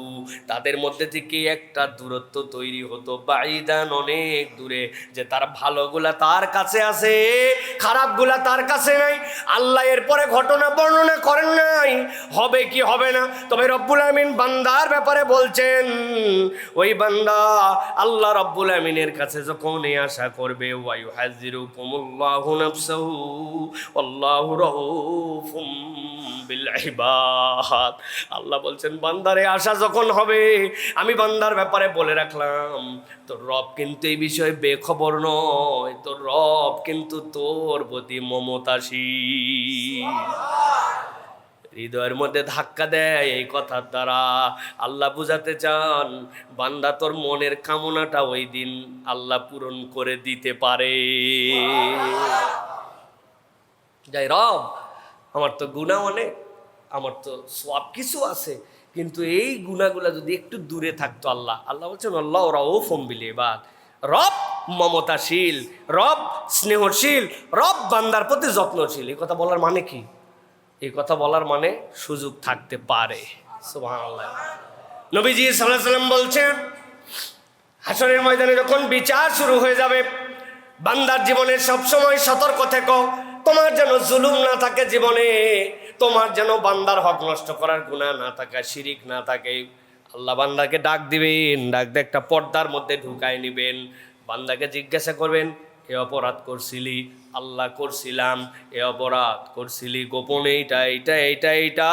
তাদের মধ্যে থেকে একটা দূরত্ব তৈরি হতো, বাইদান অনেক দূরে, যে তার ভালোগুলা তার কাছে আছে, খারাপগুলা তার কাছে নাই। আল্লাহ এরপরে ঘটনা বর্ণনা করেন নাই হবে কি হবে না, তবে রব্বুল আমিন বান্দার ব্যাপারে বলছেন ওই বান্দা আল্লাহ রব্বুল আমিনের কাছে যখন এই আশা করবে, ওয়ায়ুহাযিরুকুমুল্লাহু নাফসাহু আল্লাহু রাউফুম বিল ইবাদ। আল্লাহ বলছেন বান্দারে আশা যখন হবে, আমি বান্দার ব্যাপারে বলে রাখলাম তোর রব কিন্তু এই বিষয়ে বেখবর নয়, তোর রব কিন্তু তোর প্রতি মমতাশীল। হৃদয়ের মধ্যে ধাক্কা দেয় এই কথার দ্বারা। আল্লাহ বুঝাতে চান বান্দা তোর মনের কামনাটা ওই দিন আল্লাহ পূরণ করে দিতে পারে। যাই রব, আমার তো গুনাহ অনেক, আমার তো সব কিছু আছে, কিন্তু এই গুনাহগুলা যদি একটু দূরে থাকতো, আল্লাহ বলছেন আল্লাহ রাউফুম বিল ইবাদ, রব মমতাশীল, রব স্নেহশীল, রব বান্দার প্রতি যত্নশীল। এই কথা বলার মানে কি? এই কথা বলার মানে সুযোগ থাকতে পারে। সুবহানাল্লাহ। নবীজি সাল্লাল্লাহু আলাইহি ওয়াসাল্লাম বলছেন হাশরের ময়দানে যখন বিচার শুরু হয়ে যাবে, বান্দার জীবনে সবসময় সতর্ক থেকো, তোমার যেন জুলুম না থাকে জীবনে, তোমার যেন বান্দার হক নষ্ট করার গুনাহ না থাকে, শিরিক না থাকে। আল্লাহ বান্দাকে ডাক দিবেন, ডাক দিয়ে একটা পর্দার মধ্যে ঢুকায় নিবেন, বান্দাকে জিজ্ঞাসা করবেন এ অপরাধ করছিলি? আল্লাহ করছিলাম। এ অপরাধ করছিলি গোপনে এইটা এইটা এইটা এইটা?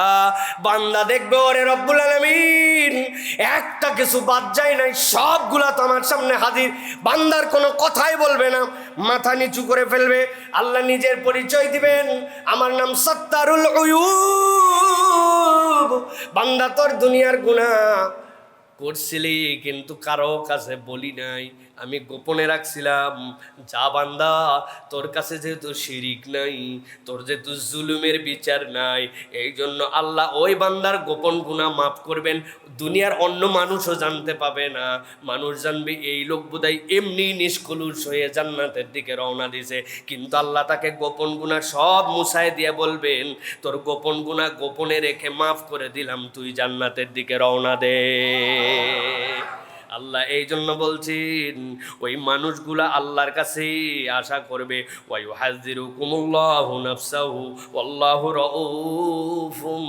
বান্দা দেখবে ওরে রব্বুল আলামিন একটা কিছু বাদ যায় নাই, সবগুলা তো আমার সামনে হাজির। বান্দার কোনো কথাই বলবে না, মাথা নিচু করে ফেলবে। আল্লাহ নিজের পরিচয় দিবেন, আমার নাম সত্তারুল উয়ুব। বান্দা তোর দুনিয়ার গুনাহ করছিলি কিন্তু কারো কাছে বলি নাই, আমি গোপনে রাখছিলাম। যা বান্দা, তোর কাছে যেহেতু শিরিক নাই, তোর যেহেতু জুলুমের বিচার নাই, এই জন্য আল্লাহ ওই বান্দার গোপন গুনাহ মাফ করবেন। দুনিয়ার অন্য মানুষও জানতে পাবে না, মানুষ জানবে এই লোক বোধহয় এমনি নিষ্কলুষ হয়ে জান্নাতের দিকে রওনা দিছে, কিন্তু আল্লাহ তাকে গোপন গুনাহ সব মুছায় দিয়ে বলবেন তোর গোপন গুনাহ গোপনে রেখে মাফ করে দিলাম, তুই জান্নাতের দিকে রওনা দে। আল্লাহ এই জন্য বলছেন ওই মানুষগুলা আল্লাহর কাছে আশা করবে, ওয়ায়ুহাযিরুকুমুল্লাহু নাফসাহু আল্লাহু রাউফুম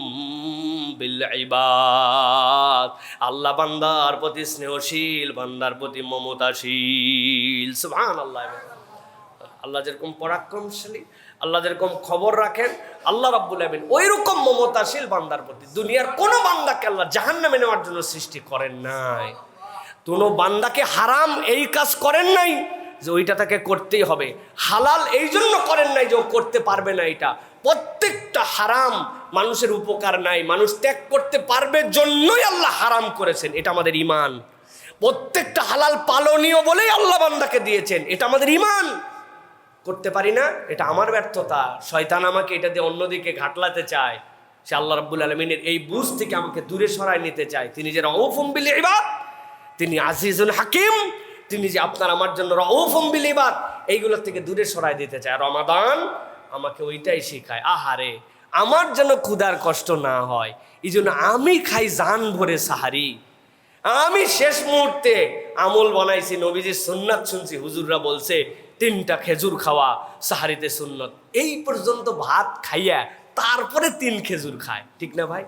বিল ইবাদ। আল্লাহ বান্দার প্রতি স্নেহশীল, বান্দার প্রতি মমতাশীল। সুবহানাল্লাহ। আল্লাহ যেরকম পরাক্রমশালী, আল্লাহ যেরকম খবর রাখেন, আল্লাহ রাব্বুল আমিন ওই রকম মমতাশীল বান্দার প্রতি। দুনিয়ার কোনো বান্দাকে আল্লাহ জাহান্নামে নেওয়ার জন্য সৃষ্টি করেন নাই, কোনো বান্দাকে হারাম এই কাজ করেন নাই যে ওইটা তাকে করতেই হবে, হালাল এই জন্য করেন নাই যে ও করতে পারবে না। এটা প্রত্যেকটা হারাম মানুষের উপকার নাই, মানুষ ত্যাগ করতে পারবে জন্যই আল্লাহ হারাম করেছেন, এটা আমাদের ঈমান। প্রত্যেকটা হালাল পালনীয় বলেই আল্লাহ বান্দাকে দিয়েছেন, এটা আমাদের ঈমান। করতে পারি না, এটা আমার ব্যর্থতা। শয়তান আমাকে এটা দিয়ে অন্যদিকে ঘাটলাতে চায়, সে আল্লাহ রাব্বুল আলামিনের এই বুঝ থেকে আমাকে দূরে সরায় নিতে চায়। তিনি যে রাউফুম বিল ইবাদ, তিনি আজিজুল হাকিম, তিনি যে আপনার আমার জন্য রাউফুম বিল ইবাদ, এইগুলোর থেকে দূরে সরায় দিতে চায়। রমাদান আমাকে ওইটাই শেখায়, আহারে আমার যেন ক্ষুধার কষ্ট না হয়, এই জন্য আমি খাই জান ভরে সাহারি। আমি শেষ মুহূর্তে আমল বানাইছি, নবীজির সুন্নাত শুনছি, হুজুররা বলছে 3টা খেজুর খাওয়া সাহারিতে সুন্নত। এই পর্যন্ত ভাত খাইয়া তারপরে 3 খেজুর খায়, ঠিক না ভাই?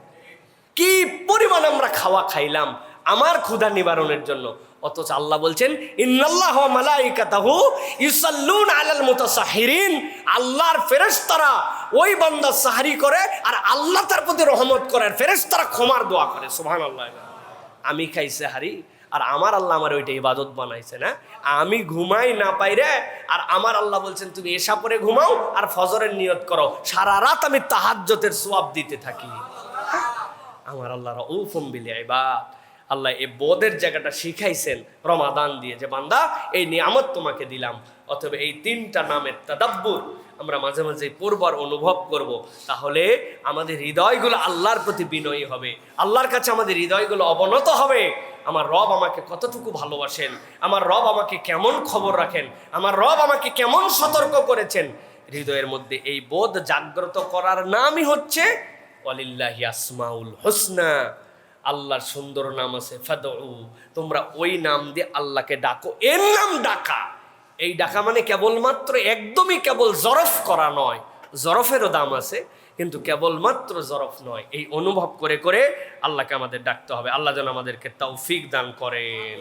কি পরিমাণ আমরা খাওয়া খাইলাম আমার ক্ষুধা নিবারণের জন্য। অথচ আল্লাহ বলছেন ইন্নাল্লাহা ওয়া মালাইকাতাহু ইউসাল্লুনা আলাল মুতাসাহহিরিন, আল্লাহর ফেরেশতারা ওই বান্দা সাহরি করে আর আল্লাহ তার প্রতি রহমত করে, ফেরেশতারা ক্ষমার দোয়া করে। সুবহানাল্লাহ। আমি খাই সাহারি আর আমার আল্লাহ আমার ওইটা ইবাদত বানাইছে না, আমি ঘুমাই না পাই রে, আর আমার আল্লাহ বলছেন তুমি এশা পরে ঘুমাও আর ফজরের নিয়ত করো, সারা রাত আমি তাহাজ্জুদের সওয়াব দিতে থাকি। আমার আল্লাহ রাউফুম বিল ইবাদ। আল্লাহ এই বোধের জায়গাটা শিখাইছেন রমাদান দিয়ে, যে বান্দা এই নিয়ামত তোমাকে দিলাম। অথবা এই তিনটা নামের তাদাব্বুর আমরা মাঝে মাঝে পড়বার অনুভব করব, তাহলে আমাদের হৃদয়গুলো আল্লাহর প্রতি বিনয়ী হবে, আল্লাহর কাছে আমাদের হৃদয়গুলো অবনত হবে। আমার রব আমাকে কতটুকু ভালোবাসেন, আমার রব আমাকে কেমন খবর রাখেন, আমার রব আমাকে কেমন সতর্ক করেছেন। হৃদয়ের মধ্যে এই বোধ জাগ্রত করার নামই হচ্ছে ওয়ালিল্লাহি আসমাউল হুসনা, আল্লাহর সুন্দর নাম আছে, ফাদউ, তোমরা ওই নাম দিয়ে আল্লাহকে ডাকো। এর নাম ডাকা, এই ডাকা মানে কেবলমাত্র একদমই কেবল জরফ করা নয়, জরফেরও দাম আছে, কিন্তু কেবলমাত্র জরফ নয়। এই অনুভব করে করে আল্লাহকে আমাদের ডাকতে হবে। আল্লাহ যেন আমাদেরকে তৌফিক দান করেন।